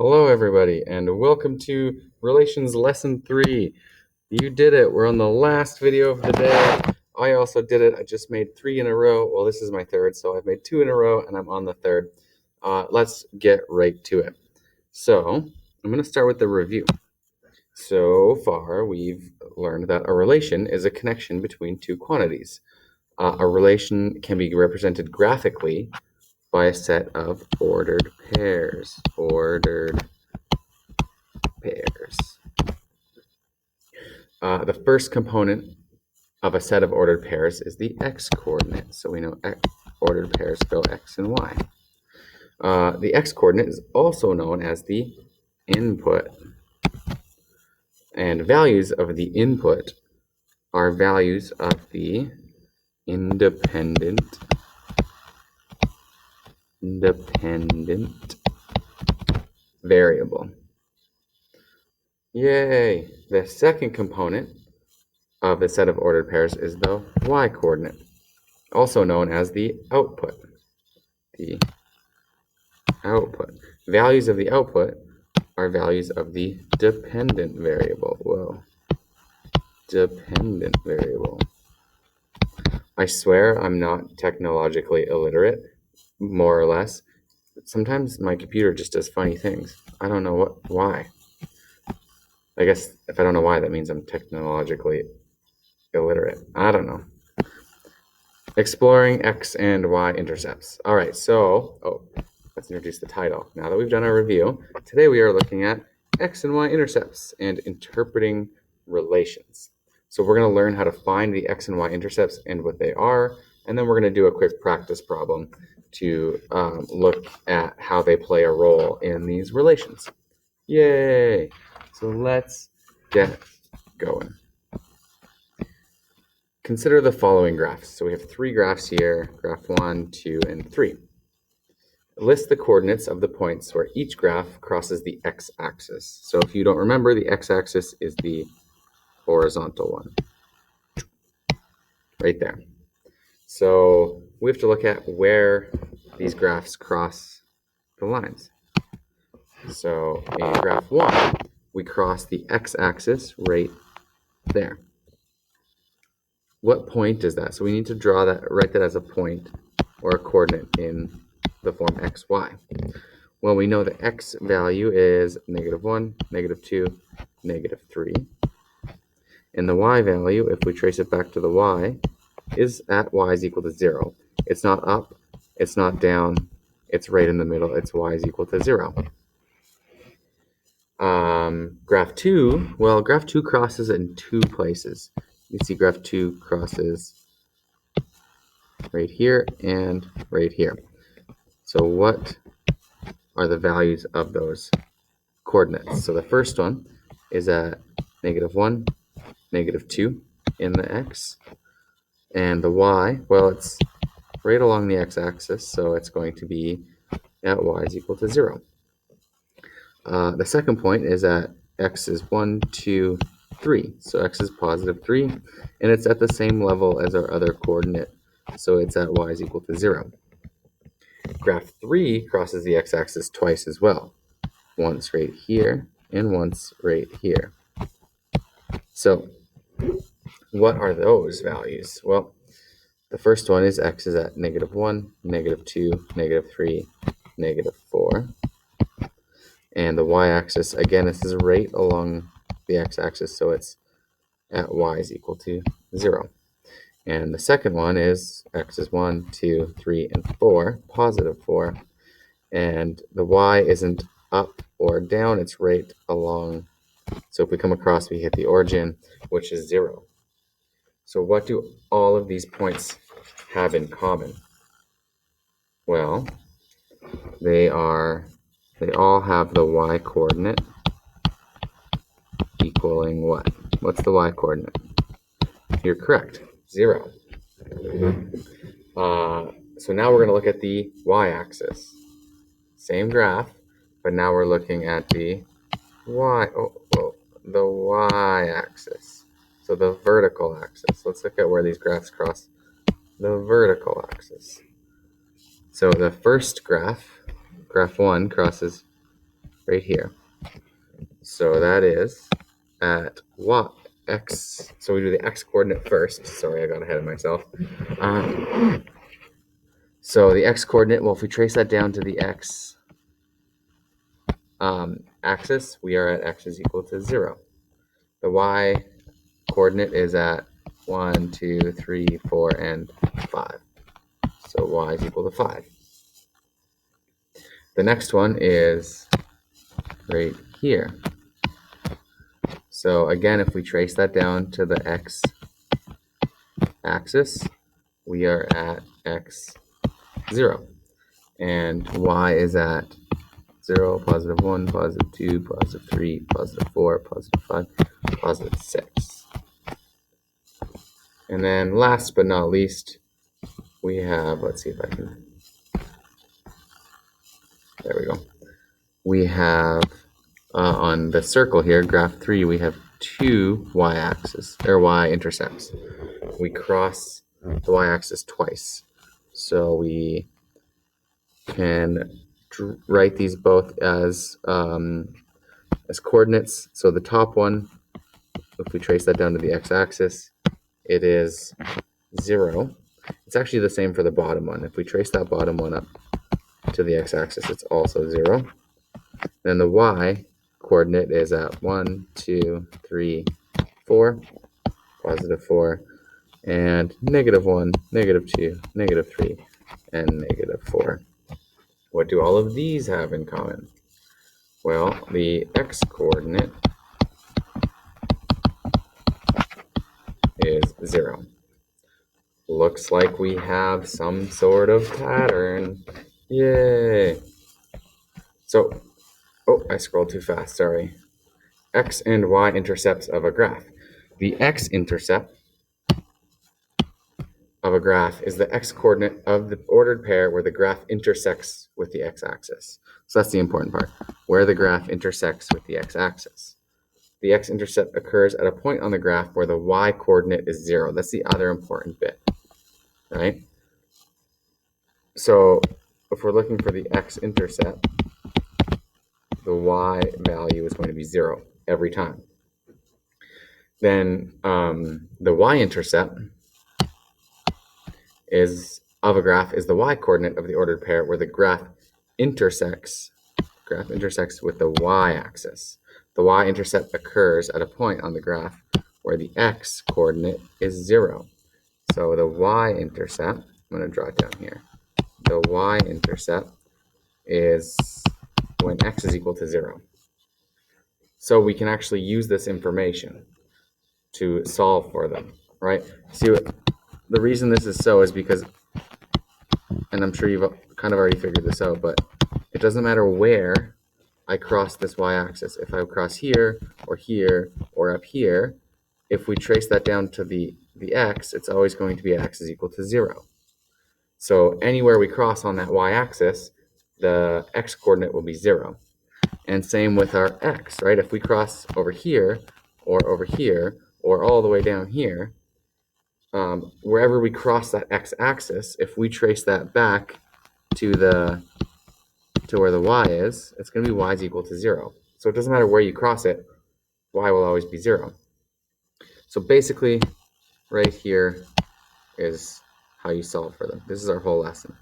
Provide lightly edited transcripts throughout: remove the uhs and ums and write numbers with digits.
Hello, everybody, and welcome to Relations Lesson 3. You did it. We're on the last video of the day. I also did it. I just made 3 in a row. Well, this is my third, so I've made 2 in a row, and I'm on the third. Let's get right to it. So I'm going to start with the review. So far, we've learned that a relation is a connection between two quantities. A relation can be represented graphically by a set of ordered pairs. The first component of a set of ordered pairs is the x-coordinate. So we know ordered pairs go x and y. The x-coordinate is also known as the input. And values of the input are values of the independent variable. Yay! The second component of the set of ordered pairs is the y-coordinate, also known as the output. Values of the output are values of the dependent variable. Dependent variable. I swear I'm not technologically illiterate, more or less. Sometimes my computer just does funny things. I don't know why. I guess if I don't know why, that means I'm technologically illiterate. I don't know. Exploring x and y intercepts. All right, so let's introduce the title. Now that we've done our review, today we are looking at x and y intercepts and interpreting relations. So we're going to learn how to find the x and y intercepts and what they are, and then we're going to do a quick practice problem to look at how they play a role in these relations. Yay! So let's get going. Consider the following graphs. So we have 3 graphs here, graph 1, 2, and 3. List the coordinates of the points where each graph crosses the x-axis. So if you don't remember, the x-axis is the horizontal one, right there. So we have to look at where these graphs cross the lines. So in graph 1, we cross the x-axis right there. What point is that? So we need to draw that, write that as a point or a coordinate in the form xy. Well, we know the x value is -1, -2, -3. And the y value, if we trace it back to the y, is at y is equal to 0. It's not up, it's not down, it's right in the middle. It's y is equal to 0. Graph 2, well, graph 2 crosses in 2 places. You see graph 2 crosses right here and right here. So what are the values of those coordinates? So the first one is at -1, -2 in the x. And the y, well, it's right along the x-axis, so it's going to be at y is equal to 0. The second point is at x is 1, 2, 3. So x is +3, and it's at the same level as our other coordinate, so it's at y is equal to 0. Graph 3 crosses the x-axis twice as well, once right here and once right here. So what are those values? Well, the first one is x is at -1, -2, -3, -4. And the y-axis, again, this is right along the x-axis, so it's at y is equal to 0. And the second one is x is 1, 2, 3, and 4, +4. And the y isn't up or down, it's right along. So if we come across, we hit the origin, which is 0. So what do all of these points have in common? Well, they all have the y-coordinate equaling what? What's the y-coordinate? You're correct, 0. So now we're going to look at the y-axis. Same graph, but now we're looking at the y-axis. So the vertical axis. Let's look at where these graphs cross the vertical axis. So the first graph 1, crosses right here. So that is at x, so we do the x coordinate first. Sorry, I got ahead of myself. So the x coordinate, well, if we trace that down to the x axis, we are at x is equal to 0. The y coordinate is at 1, 2, 3, 4, and 5. So y is equal to 5. The next one is right here. So again, if we trace that down to the x axis, we are at x 0. And y is at 0, positive 1, positive 2, positive 3, positive 4, positive 5, positive 6. And then last but not least, we have, let's see if I can, there we go. We have on the circle here, graph 3, we have two y-axis, or y-intercepts. We cross the y-axis twice. So we can write these both as coordinates. So the top one, if we trace that down to the x-axis, it is 0. It's actually the same for the bottom one. If we trace that bottom one up to the x-axis, it's also 0. Then the y coordinate is at 1, 2, 3, 4, positive 4, and negative 1, negative 2, negative 3, and negative 4. What do all of these have in common? Well, the x coordinate is 0. Looks like we have some sort of pattern. Yay! So, oh, I scrolled too fast, sorry. X and y intercepts of a graph. The x-intercept of a graph is the x-coordinate of the ordered pair where the graph intersects with the x-axis. So that's the important part, where the graph intersects with the x-axis. The x-intercept occurs at a point on the graph where the y-coordinate is 0. That's the other important bit, right? So if we're looking for the x-intercept, the y value is going to be 0 every time. Then the y-intercept of a graph is the y-coordinate of the ordered pair where the graph intersects with the y-axis. The y-intercept occurs at a point on the graph where the x-coordinate is 0. So the y-intercept, I'm going to draw it down here. The y-intercept is when x is equal to 0. So we can actually use this information to solve for them, right? See, the reason this is so is because, and I'm sure you've kind of already figured this out, but it doesn't matter where I cross this y-axis. If I cross here, or up here, if we trace that down to the x, it's always going to be x is equal to 0. So anywhere we cross on that y-axis, the x-coordinate will be 0. And same with our x, right? If we cross over here, or all the way down here, wherever we cross that x-axis, if we trace that back to where the y is, it's going to be y is equal to 0. So it doesn't matter where you cross it, y will always be 0. So basically, right here is how you solve for them. This is our whole lesson.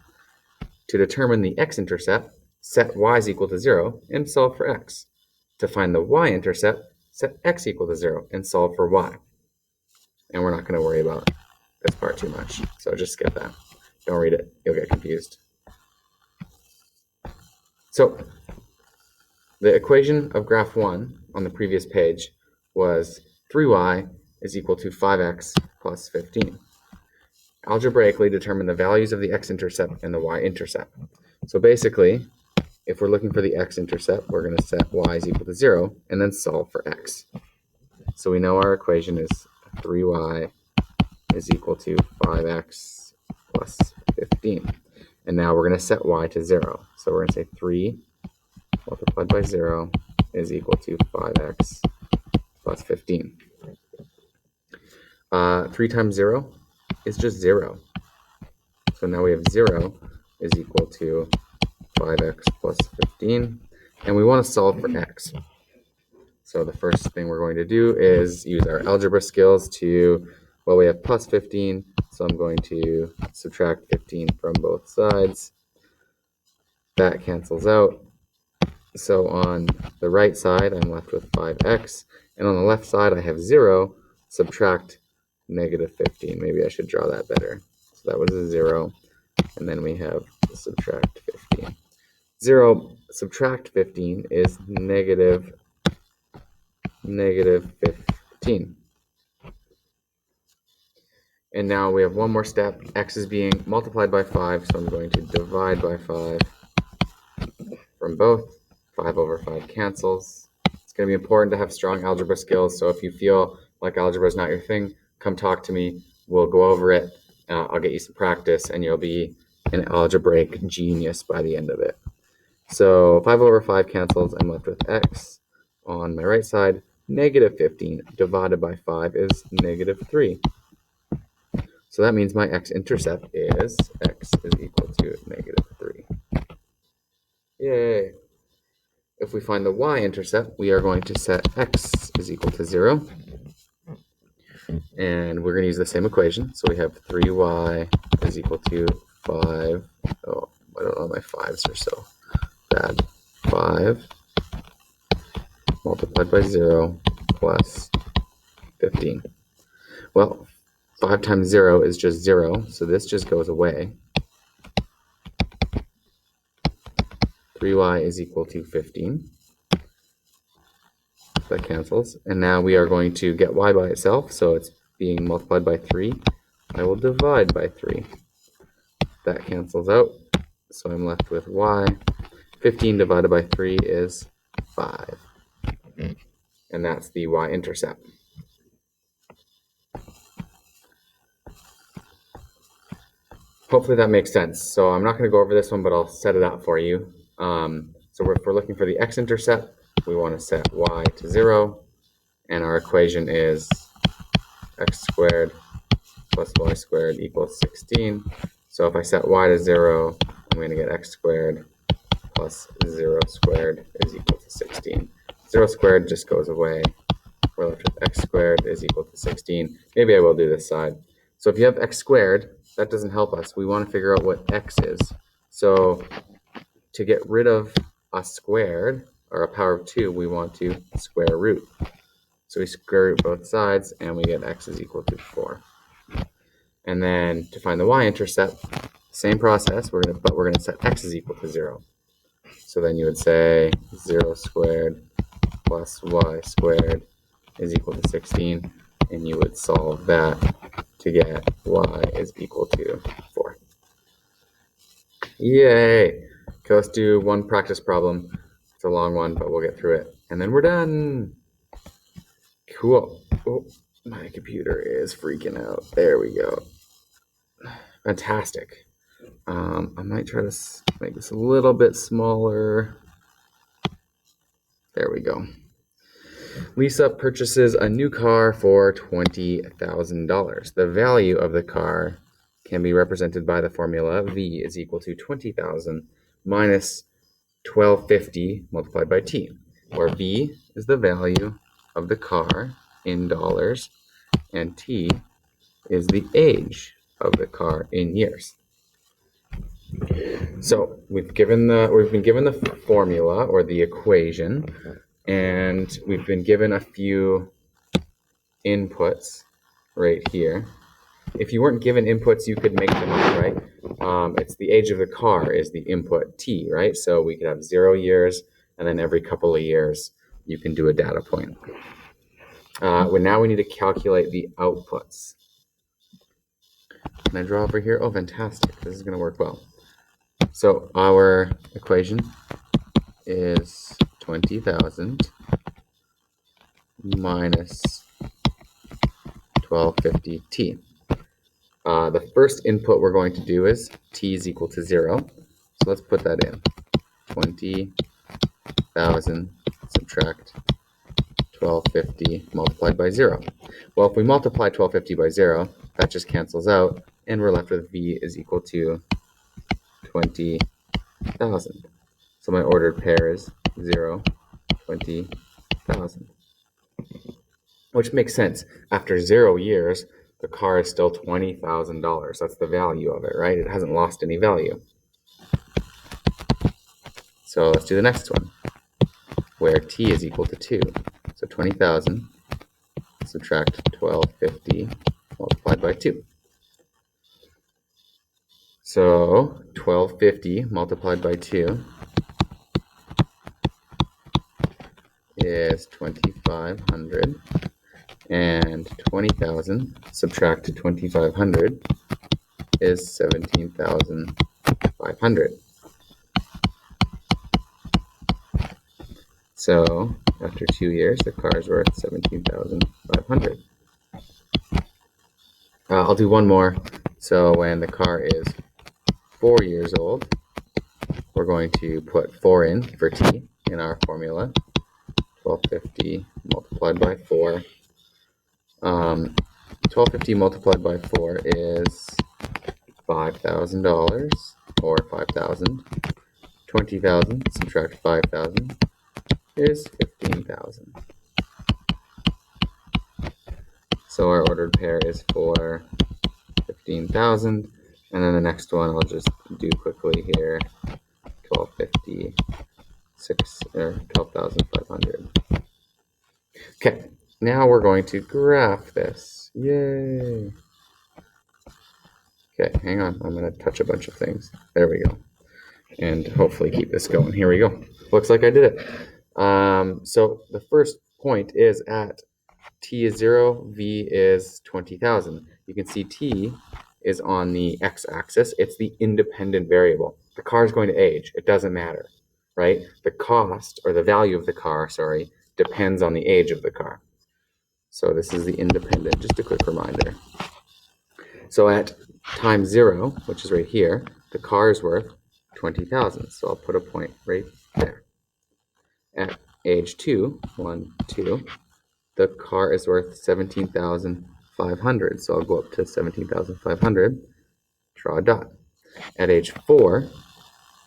To determine the x-intercept, set y is equal to 0 and solve for x. To find the y-intercept, set x equal to 0 and solve for y. And we're not going to worry about this part too much, so just skip that. Don't read it, you'll get confused. So the equation of graph 1 on the previous page was 3y is equal to 5x plus 15. Algebraically determine the values of the x-intercept and the y-intercept. So basically, if we're looking for the x-intercept, we're going to set y is equal to 0 and then solve for x. So we know our equation is 3y is equal to 5x plus 15. And now we're going to set y to 0. So we're going to say 3 multiplied by 0 is equal to 5x plus 15. 3 times 0 is just 0. So now we have 0 is equal to 5x plus 15. and we want to solve for x. So the first thing we're going to do is use our algebra skills to, well, we have plus 15, so I'm going to subtract 15 from both sides. That cancels out. So on the right side, I'm left with 5x, and on the left side, I have 0, subtract negative 15. Maybe I should draw that better. So that was a 0, and then we have subtract 15. 0 subtract 15 is negative 15. And now we have one more step. X is being multiplied by 5, so I'm going to divide by 5 from both. 5 over 5 cancels. It's going to be important to have strong algebra skills, so if you feel like algebra is not your thing, come talk to me. We'll go over it. I'll get you some practice, and you'll be an algebraic genius by the end of it. So 5 over 5 cancels. I'm left with x. On my right side, negative 15 divided by 5 is negative 3. So that means my x-intercept is x is equal to negative 3. Yay! If we find the y-intercept, we are going to set x is equal to 0. And we're going to use the same equation. So we have 3y is equal to 5. Oh, I don't know, my 5s are so bad. 5 multiplied by 0 plus 15. Well, 5 times 0 is just 0, so this just goes away. 3y is equal to 15. That cancels. And now we are going to get y by itself, so it's being multiplied by 3. I will divide by 3. That cancels out, so I'm left with y. 15 divided by 3 is 5. And that's the y-intercept. Hopefully that makes sense. So I'm not going to go over this one, but I'll set it up for you. So if we're looking for the x-intercept, we want to set y to 0. And our equation is x squared plus y squared equals 16. So if I set y to 0, I'm going to get x squared plus 0 squared is equal to 16. 0 squared just goes away. We're left with x squared is equal to 16. Maybe I will do this side. So if you have x squared, that doesn't help us. We want to figure out what x is. So to get rid of a squared, or a power of 2, we want to square root. So we square root both sides, and we get x is equal to 4. And then to find the y-intercept, same process, but we're going to set x is equal to 0. So then you would say 0 squared plus y squared is equal to 16, and you would solve that to get y is equal to 4. Yay! Okay, let's do one practice problem. It's a long one, but we'll get through it. And then we're done. Cool. Oh, my computer is freaking out. There we go. Fantastic. I might try to make this a little bit smaller. There we go. Lisa purchases a new car for $20,000. The value of the car can be represented by the formula V is equal to 20,000 minus 1250 multiplied by T, where V is the value of the car in dollars and T is the age of the car in years. So we've been given the formula or the equation, and we've been given a few inputs right here. If you weren't given inputs, you could make them up, right? It's the age of the car is the input T, right? So we could have 0 years, and then every couple of years, you can do a data point. Now we need to calculate the outputs. Can I draw over here? Oh, fantastic. This is going to work well. So our equation is 20,000 minus 1250t. The first input we're going to do is t is equal to 0. So let's put that in. 20,000 subtract 1250 multiplied by 0. Well, if we multiply 1250 by 0, that just cancels out, and we're left with v is equal to 20,000. So my ordered pair is 0, 20,000. Which makes sense. After 0 years, the car is still $20,000. That's the value of it, right? It hasn't lost any value. So let's do the next one, where t is equal to 2. So 20,000, subtract 1250 multiplied by 2. So 1250 multiplied by 2 is 2,500, and 20,000 subtract 2,500 is 17,500. So after 2 years, the car is worth 17,500. I'll do one more. So when the car is 4 years old, we're going to put 4 in for t in our formula. 1250 multiplied by 4. 1250 multiplied by 4 is $5,000, or 5,000. 20,000 subtract 5,000 is 15,000. So our ordered pair is for 15,000, and then the next one I'll just do quickly here. 1250, 12,500. Okay, now we're going to graph this. Yay! Okay, hang on. I'm going to touch a bunch of things. There we go. And hopefully keep this going. Here we go. Looks like I did it. So the first point is at t is 0, v is 20,000. You can see t is on the x-axis. It's the independent variable. The car is going to age. It doesn't matter, right? The cost, or the value of the car, sorry, depends on the age of the car. So this is the independent, just a quick reminder. So at time 0, which is right here, the car is worth 20,000. So I'll put a point right there. At age 2, 1, 2, the car is worth 17,500. So I'll go up to 17,500, draw a dot. At age 4,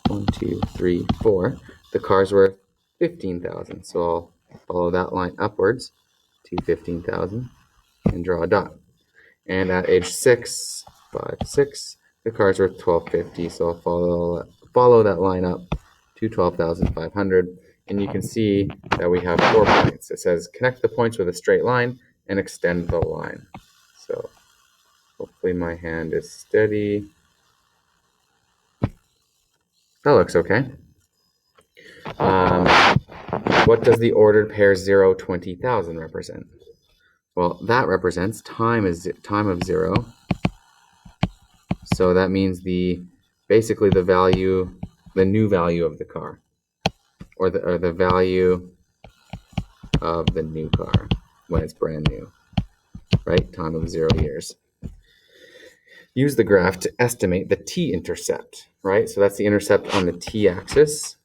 1, 2, 3, 4, the car is worth 15,000. So I'll follow that line upwards to 15,000 and draw a dot. And at age 6, 5, 6, the car is worth 1250. So I'll follow that line up to 12,500. And you can see that we have 4 points. It says connect the points with a straight line and extend the line. So hopefully my hand is steady. That looks okay. What does the ordered pair 0, 20,000 represent? Well, that represents time of 0. So that means basically the new value of the car, or the value of the new car when it's brand new, right? Time of 0 years. Use the graph to estimate the t-intercept, right? So that's the intercept on the t-axis.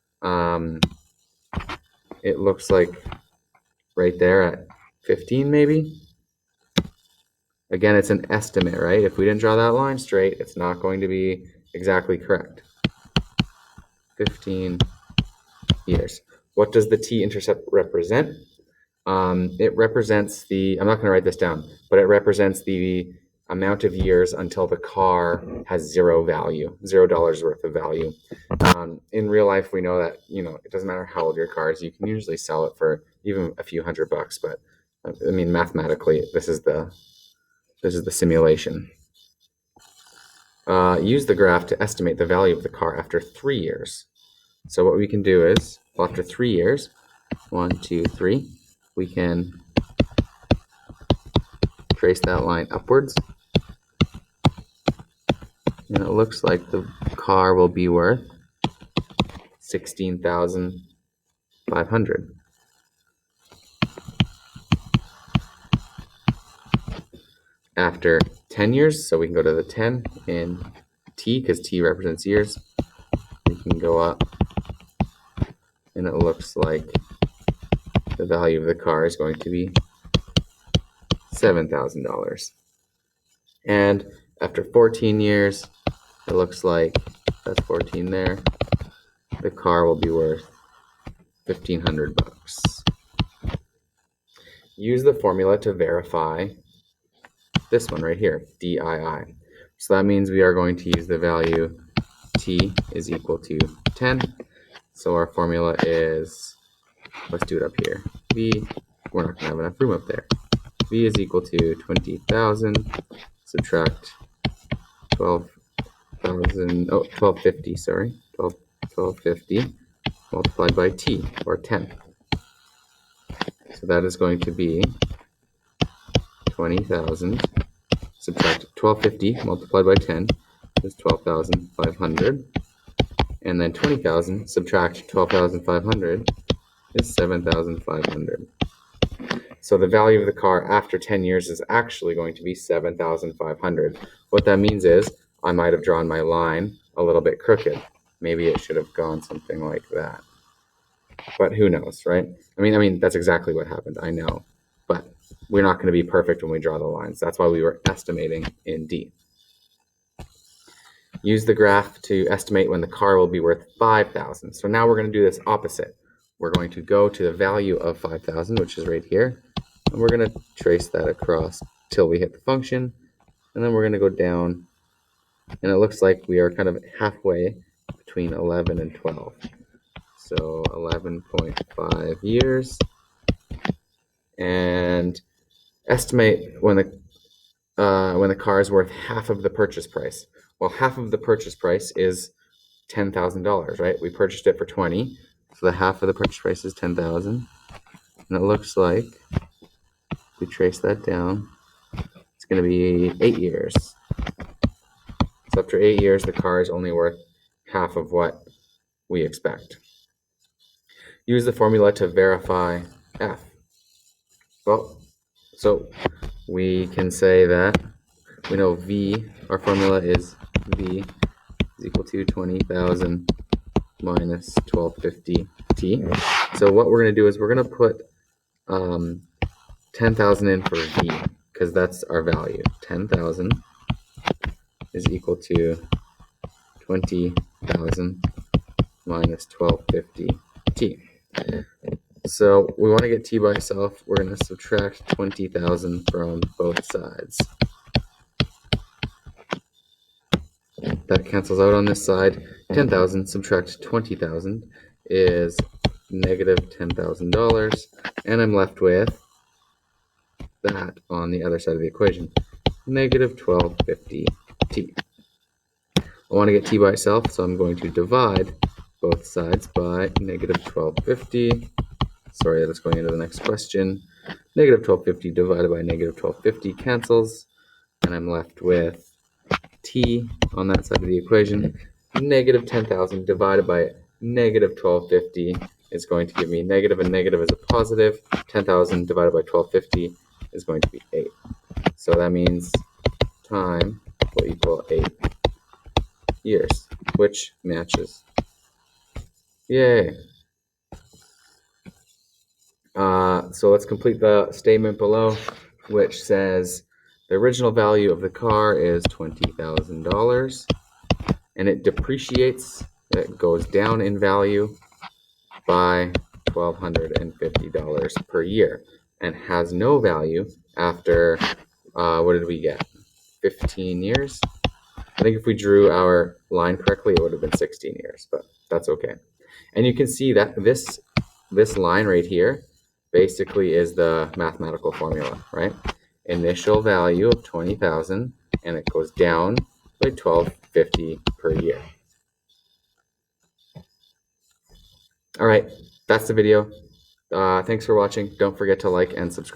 It looks like right there at 15 maybe. Again, it's an estimate, right? If we didn't draw that line straight, it's not going to be exactly correct. 15 years. What does the t-intercept represent? It represents I'm not going to write this down, but it represents the amount of years until the car has $0 worth of value. In real life, we know that, it doesn't matter how old your car is, you can usually sell it for even a few $100, but I mean, mathematically, this is the simulation. Use the graph to estimate the value of the car after 3 years. So what we can do is, after 3 years, 1, 2, 3, we can trace that line upwards. And it looks like the car will be worth 16,500. After 10 years, so we can go to the 10 in t, because t represents years. We can go up, and it looks like the value of the car is going to be $7,000. And after 14 years, it looks like that's 14 there. The car will be worth $1,500. Use the formula to verify this one right here, DII. So that means we are going to use the value t is equal to 10. So our formula is, let's do it up here. V, we're not going to have enough room up there. V is equal to 20,000, subtract 1250, sorry, 1250 multiplied by t, or 10. So that is going to be 20,000, subtract 1250 multiplied by 10 is 12,500. And then 20,000 subtract 12,500 is 7,500. So the value of the car after 10 years is actually going to be 7,500. What that means is I might have drawn my line a little bit crooked. Maybe it should have gone something like that. But who knows, right? I mean that's exactly what happened, I know. But we're not going to be perfect when we draw the lines. That's why we were estimating in D. Use the graph to estimate when the car will be worth 5,000. So now we're going to do this opposite. We're going to go to the value of 5,000, which is right here, and we're going to trace that across till we hit the function, and then we're going to go down, and it looks like we are kind of halfway between 11 and 12. So 11.5 years, and estimate when the car is worth half of the purchase price. Well, half of the purchase price is $10,000, right? We purchased it for 20, so the half of the purchase price is 10,000, and it looks like if we trace that down, it's going to be 8 years. So after 8 years, the car is only worth half of what we expect. Use the formula to verify F. Well, so we can say that we know V, our formula is V is equal to 20,000 minus 1250 t. So what we're going to do is we're going to put 10,000 in for V, because that's our value. 10,000 is equal to 20,000 minus 1250 t. So we want to get t by itself. We're going to subtract 20,000 from both sides. That cancels out on this side. 10,000 subtract 20,000 is negative $10,000, and I'm left with that on the other side of the equation, negative 1250 t. I want to get t by itself, so I'm going to divide both sides by negative 1250. Sorry, that's going into the next question. Negative 1250 divided by negative 1250 cancels, and I'm left with t on that side of the equation. Negative 10,000 divided by negative 1250 is going to give me negative, and negative is a positive. 10,000 divided by 1250 is going to be 8. So that means time will equal 8 years, which matches. Yay! So let's complete the statement below, which says the original value of the car is $20,000, and it depreciates, it goes down in value by $1,250 per year, and has no value after, what did we get, 15 years? I think if we drew our line correctly, it would have been 16 years, but that's okay. And you can see that this line right here basically is the mathematical formula, right? Initial value of 20,000, and it goes down by $1,250 per year. All right, that's the video. Thanks for watching. Don't forget to like and subscribe.